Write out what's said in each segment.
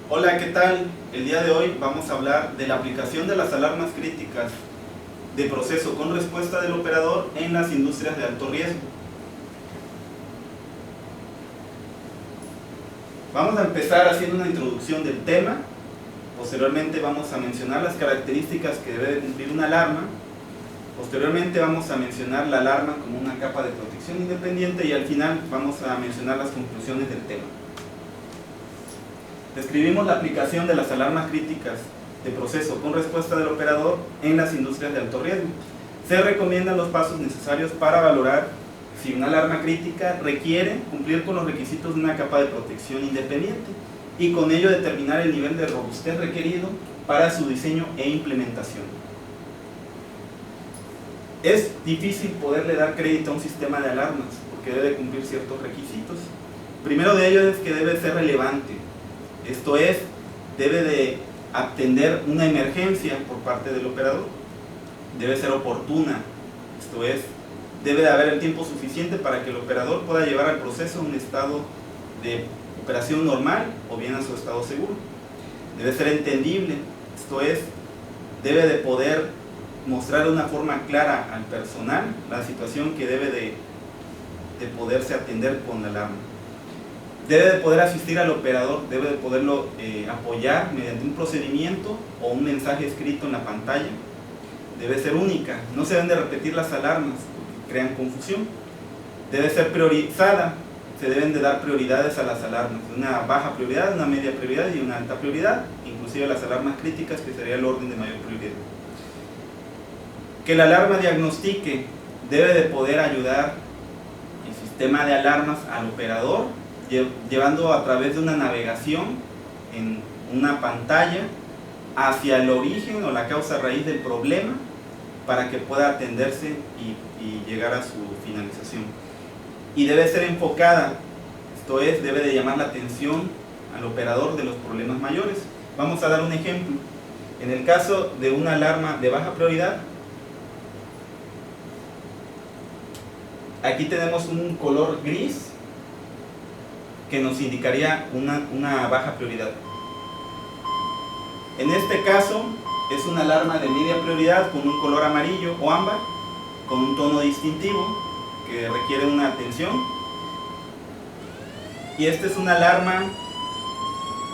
Hola, ¿qué tal? El día de hoy vamos a hablar de la aplicación de las alarmas críticas de proceso con respuesta del operador en las industrias de alto riesgo. Vamos a empezar haciendo una introducción del tema. Posteriormente vamos a mencionar las características que debe de cumplir una alarma. Posteriormente vamos a mencionar la alarma como una capa de protección independiente y al final vamos a mencionar las conclusiones del tema. Describimos la aplicación de las alarmas críticas de proceso con respuesta del operador en las industrias de alto riesgo. Se recomiendan los pasos necesarios para valorar si una alarma crítica requiere cumplir con los requisitos de una capa de protección independiente y con ello determinar el nivel de robustez requerido para su diseño e implementación. Es difícil poderle dar crédito a un sistema de alarmas porque debe cumplir ciertos requisitos. Primero de ellos es que debe ser relevante. Esto es, debe de atender una emergencia por parte del operador, debe ser oportuna, esto es, debe de haber el tiempo suficiente para que el operador pueda llevar al proceso a un estado de operación normal o bien a su estado seguro. Debe ser entendible, esto es, debe de poder mostrar de una forma clara al personal la situación que debe de poderse atender con la alarma. Debe de poder asistir al operador, debe de poderlo apoyar mediante un procedimiento o un mensaje escrito en la pantalla. Debe ser única, no se deben de repetir las alarmas porque crean confusión. Debe ser priorizada, se deben de dar prioridades a las alarmas, una baja prioridad, una media prioridad y una alta prioridad, inclusive las alarmas críticas, que sería el orden de mayor prioridad. Que la alarma diagnostique, debe de poder ayudar el sistema de alarmas al operador, llevando a través de una navegación en una pantalla hacia el origen o la causa raíz del problema para que pueda atenderse y llegar a su finalización. Y debe ser enfocada, esto es, debe de llamar la atención al operador de los problemas mayores. Vamos a dar un ejemplo. En el caso de una alarma de baja prioridad, aquí tenemos un color gris que nos indicaría una baja prioridad. En este caso es una alarma de media prioridad con un color amarillo o ámbar con un tono distintivo que requiere una atención, y esta es una alarma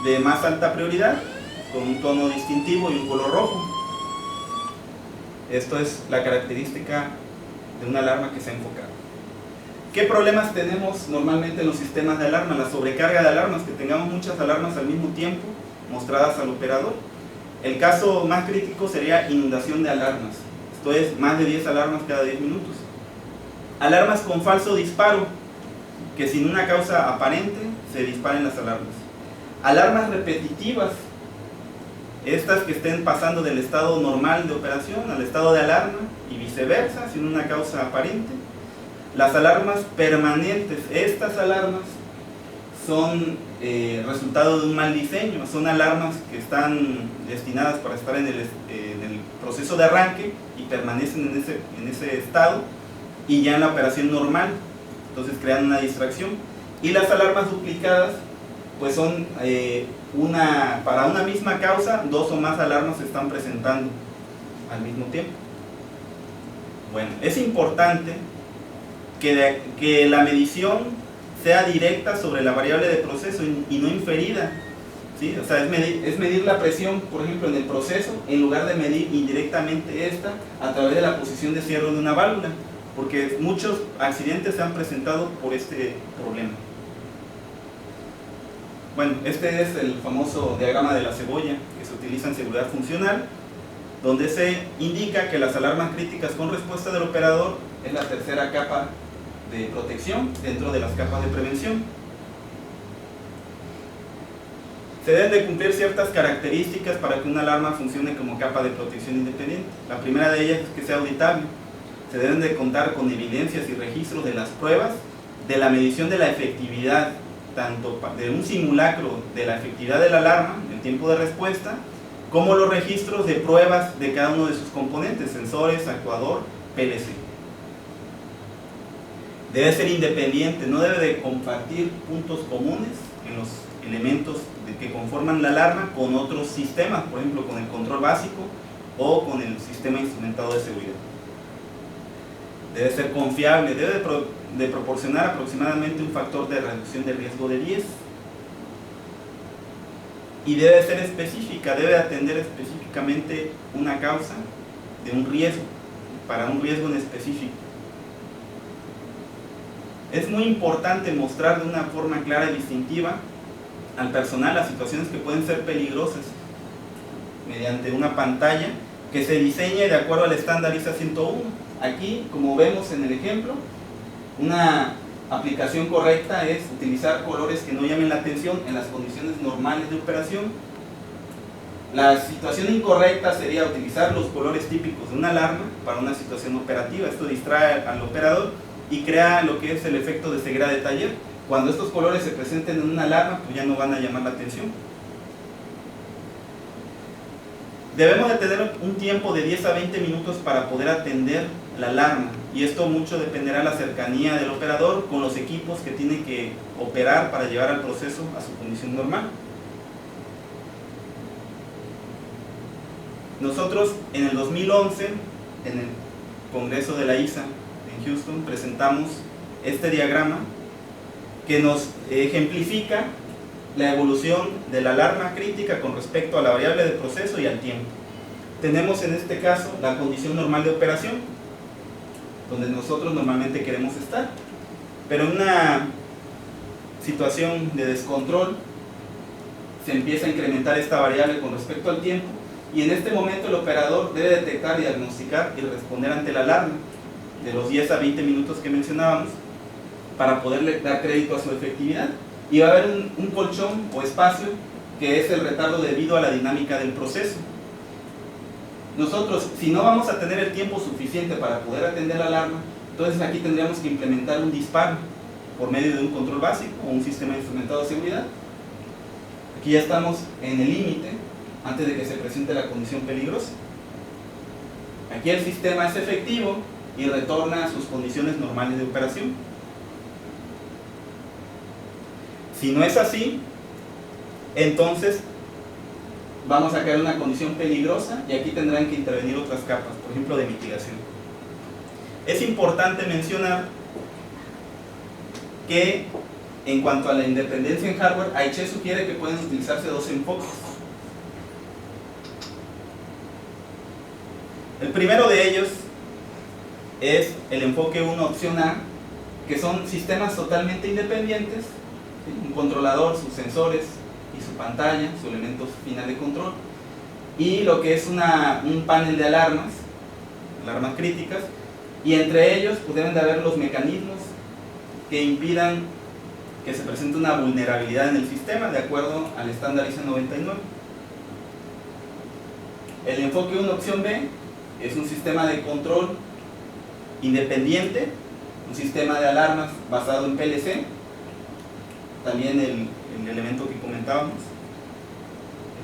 de más alta prioridad con un tono distintivo y un color rojo. Esto es la característica de una alarma que se ha enfocado. ¿Qué problemas tenemos normalmente en los sistemas de alarma? La sobrecarga de alarmas, que tengamos muchas alarmas al mismo tiempo mostradas al operador. El caso más crítico sería inundación de alarmas, esto es, más de 10 alarmas cada 10 minutos. Alarmas con falso disparo, que sin una causa aparente se disparen las alarmas. Alarmas repetitivas, estas que estén pasando del estado normal de operación al estado de alarma y viceversa, sin una causa aparente. Las alarmas permanentes, estas alarmas son resultado de un mal diseño, son alarmas que están destinadas para estar en el proceso de arranque y permanecen en ese estado y ya en la operación normal, entonces crean una distracción. Y las alarmas duplicadas, pues son para una misma causa, dos o más alarmas se están presentando al mismo tiempo. Bueno, es importante que la medición sea directa sobre la variable de proceso y no inferida, ¿sí? O sea, es medir la presión, por ejemplo, en el proceso, en lugar de medir indirectamente esta a través de la posición de cierre de una válvula, porque muchos accidentes se han presentado por este problema. Bueno, este es el famoso diagrama de la cebolla que se utiliza en seguridad funcional, donde se indica que las alarmas críticas con respuesta del operador es la tercera capa de protección dentro de las capas de prevención. Se deben de cumplir ciertas características para que una alarma funcione como capa de protección independiente. La primera de ellas es que sea auditable. Se deben de contar con evidencias y registros de las pruebas de la medición de la efectividad, tanto de un simulacro de la efectividad de la alarma, el tiempo de respuesta, como los registros de pruebas de cada uno de sus componentes, sensores, actuador, PLC. Debe ser independiente, no debe de compartir puntos comunes en los elementos que conforman la alarma con otros sistemas, por ejemplo con el control básico o con el sistema instrumentado de seguridad. Debe ser confiable, debe de proporcionar aproximadamente un factor de reducción de riesgo de 10 y debe ser específica, debe atender específicamente una causa de un riesgo, para un riesgo en específico. Es muy importante mostrar de una forma clara y distintiva al personal las situaciones que pueden ser peligrosas mediante una pantalla que se diseñe de acuerdo al estándar ISA 101. Aquí, como vemos en el ejemplo, una aplicación correcta es utilizar colores que no llamen la atención en las condiciones normales de operación. La situación incorrecta sería utilizar los colores típicos de una alarma para una situación operativa. Esto distrae al operador y crea lo que es el efecto de ceguera de taller. Cuando estos colores se presenten en una alarma, pues ya no van a llamar la atención. Debemos de tener un tiempo de 10 a 20 minutos para poder atender la alarma, y esto mucho dependerá de la cercanía del operador con los equipos que tiene que operar para llevar al proceso a su condición normal. Nosotros en el 2011, en el Congreso de la ISA en Houston, presentamos este diagrama que nos ejemplifica la evolución de la alarma crítica con respecto a la variable de proceso y al tiempo. Tenemos en este caso la condición normal de operación, donde nosotros normalmente queremos estar, pero en una situación de descontrol se empieza a incrementar esta variable con respecto al tiempo, y en este momento el operador debe detectar, diagnosticar y responder ante la alarma de los 10 a 20 minutos que mencionábamos para poderle dar crédito a su efectividad. Y va a haber un colchón o espacio que es el retardo debido a la dinámica del proceso. Nosotros, si no vamos a tener el tiempo suficiente para poder atender la alarma, entonces aquí tendríamos que implementar un disparo por medio de un control básico o un sistema instrumentado de seguridad. Aquí ya estamos en el límite antes de que se presente la condición peligrosa. Aquí el sistema es efectivo y retorna a sus condiciones normales de operación. Si no es así, entonces vamos a crear una condición peligrosa y aquí tendrán que intervenir otras capas, por ejemplo de mitigación. Es importante mencionar que en cuanto a la independencia en hardware, Aiche sugiere que pueden utilizarse dos enfoques. El primero de ellos es el enfoque 1 opción A, que son sistemas totalmente independientes, ¿sí? Un controlador, sus sensores y su pantalla, su elemento final de control, y lo que es un panel de alarmas críticas, y entre ellos pues deben de haber los mecanismos que impidan que se presente una vulnerabilidad en el sistema de acuerdo al estándar ISA 99. El enfoque 1 opción B es un sistema de control independiente, un sistema de alarmas basado en PLC, también el elemento que comentábamos,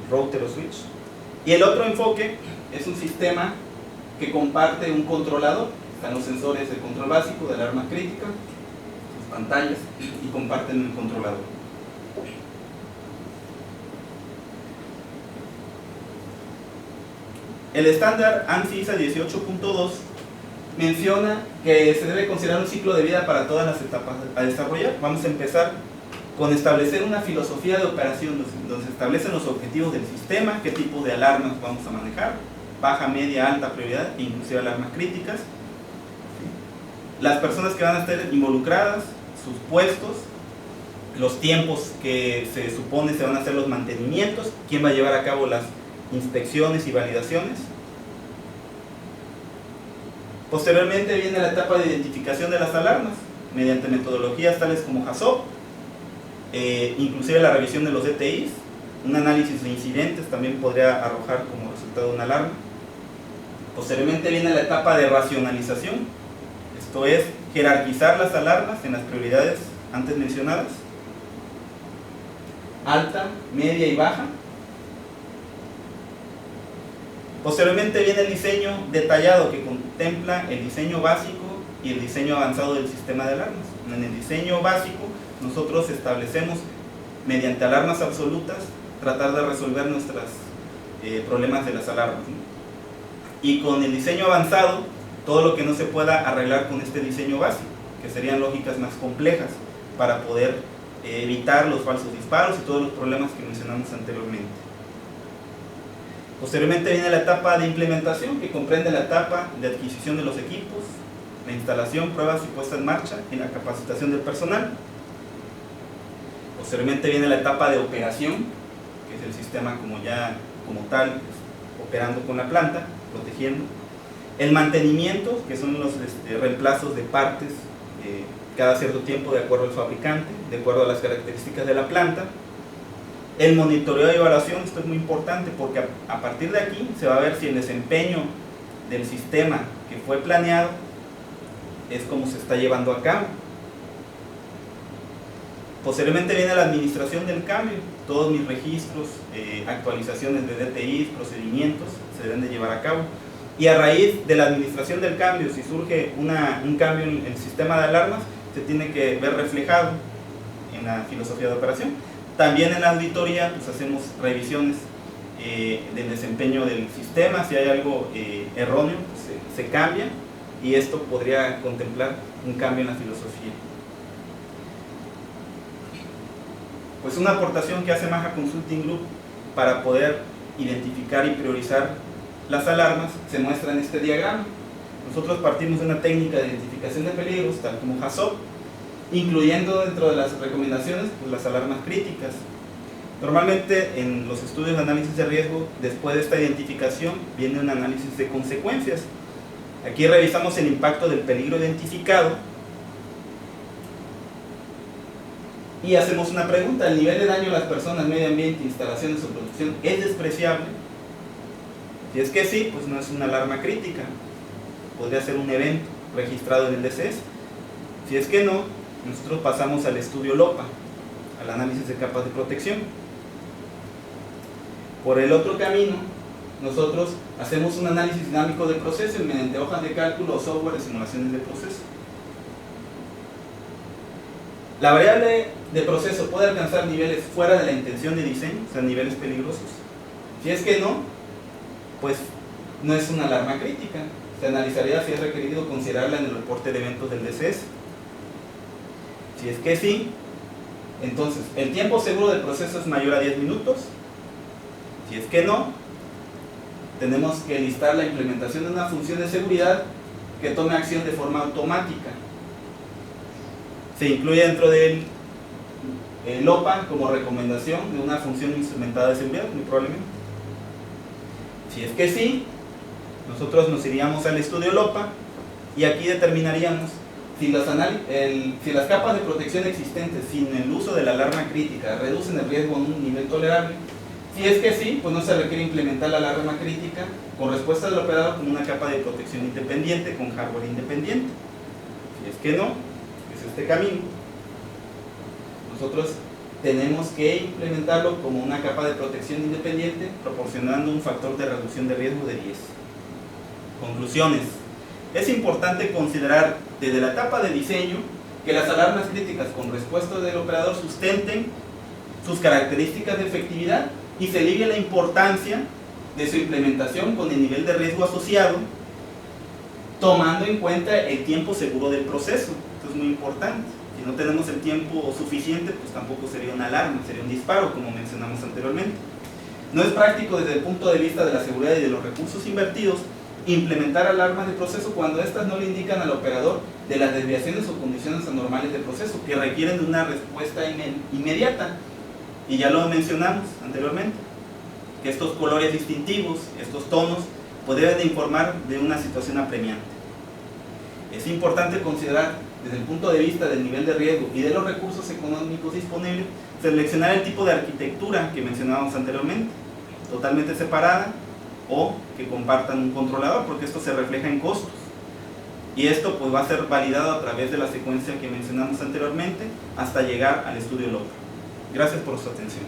el router o switch. Y el otro enfoque es un sistema que comparte un controlador, están los sensores de control básico de alarma crítica, sus pantallas, y comparten el controlador. El estándar ANSI ISA 18.2 menciona que se debe considerar un ciclo de vida para todas las etapas a desarrollar. Vamos a empezar con establecer una filosofía de operación donde se establecen los objetivos del sistema, qué tipo de alarmas vamos a manejar, baja, media, alta prioridad, inclusive alarmas críticas, las personas que van a estar involucradas, sus puestos, los tiempos que se supone se van a hacer los mantenimientos, quién va a llevar a cabo las inspecciones y validaciones. Posteriormente viene la etapa de identificación de las alarmas mediante metodologías tales como HACCP, inclusive la revisión de los DTIs, un análisis de incidentes también podría arrojar como resultado una alarma. Posteriormente viene la etapa de racionalización, esto es jerarquizar las alarmas en las prioridades antes mencionadas, alta, media y baja. Posteriormente viene el diseño detallado que contempla el diseño básico y el diseño avanzado del sistema de alarmas. En el diseño básico nosotros establecemos mediante alarmas absolutas, tratar de resolver nuestros problemas de las alarmas, ¿no? Y con el diseño avanzado, todo lo que no se pueda arreglar con este diseño básico, que serían lógicas más complejas para poder evitar los falsos disparos y todos los problemas que mencionamos anteriormente. Posteriormente viene la etapa de implementación, que comprende la etapa de adquisición de los equipos, la instalación, pruebas y puesta en marcha y la capacitación del personal. Posteriormente viene la etapa de operación, que es el sistema como tal, operando con la planta, protegiendo. El mantenimiento, que son los reemplazos de partes cada cierto tiempo de acuerdo al fabricante, de acuerdo a las características de la planta. El monitoreo y evaluación, esto es muy importante porque a partir de aquí se va a ver si el desempeño del sistema que fue planeado es como se está llevando a cabo. Posteriormente viene la administración del cambio. Todos mis registros, actualizaciones de DTIs, procedimientos se deben de llevar a cabo. Y a raíz de la administración del cambio, si surge un cambio en el sistema de alarmas, se tiene que ver reflejado en la filosofía de operación. También en la auditoría pues hacemos revisiones del desempeño del sistema. Si hay algo erróneo, pues, se cambia, y esto podría contemplar un cambio en la filosofía. Pues una aportación que hace Maja Consulting Group para poder identificar y priorizar las alarmas se muestra en este diagrama. Nosotros partimos de una técnica de identificación de peligros, tal como HACCP, incluyendo dentro de las recomendaciones pues, las alarmas críticas. Normalmente en los estudios de análisis de riesgo, después de esta identificación viene un análisis de consecuencias. Aquí revisamos el impacto del peligro identificado y hacemos una pregunta: ¿el nivel de daño a las personas, medio ambiente, instalaciones o producción es despreciable? Si es que sí, pues no es una alarma crítica, podría ser un evento registrado en el DCS. Si es que no, nosotros pasamos al estudio LOPA, al análisis de capas de protección. Por el otro camino, nosotros hacemos un análisis dinámico de proceso mediante hojas de cálculo o software de simulaciones de proceso. La variable de proceso puede alcanzar niveles fuera de la intención de diseño, o sea, niveles peligrosos. Si es que no, pues no es una alarma crítica. Se analizaría si es requerido considerarla en el reporte de eventos del DCS. Si es que sí, entonces el tiempo seguro del proceso es mayor a 10 minutos. Si es que no, tenemos que listar la implementación de una función de seguridad que tome acción de forma automática. Se incluye dentro del LOPA como recomendación de una función instrumentada de seguridad, muy probablemente. Si es que sí, nosotros nos iríamos al estudio LOPA y aquí determinaríamos si las capas de protección existentes sin el uso de la alarma crítica reducen el riesgo a un nivel tolerable. Si es que sí, pues no se requiere implementar la alarma crítica con respuesta del operador como una capa de protección independiente con hardware independiente. Si es que no, es este camino. Nosotros tenemos que implementarlo como una capa de protección independiente, proporcionando un factor de reducción de riesgo de 10. Conclusiones. Es importante considerar desde la etapa de diseño que las alarmas críticas con respuesta del operador sustenten sus características de efectividad y se ligue la importancia de su implementación con el nivel de riesgo asociado, tomando en cuenta el tiempo seguro del proceso. Esto es muy importante. Si no tenemos el tiempo suficiente, pues tampoco sería una alarma, sería un disparo, como mencionamos anteriormente. No es práctico desde el punto de vista de la seguridad y de los recursos invertidos implementar alarmas de proceso cuando éstas no le indican al operador de las desviaciones o condiciones anormales del proceso que requieren de una respuesta inmediata. Y ya lo mencionamos anteriormente, que estos colores distintivos, estos tonos, pues deben de informar de una situación apremiante. Es importante considerar desde el punto de vista del nivel de riesgo y de los recursos económicos disponibles, seleccionar el tipo de arquitectura que mencionábamos anteriormente, totalmente separada o que compartan un controlador, porque esto se refleja en costos. Y esto pues va a ser validado a través de la secuencia que mencionamos anteriormente hasta llegar al estudio LOPA. Gracias por su atención.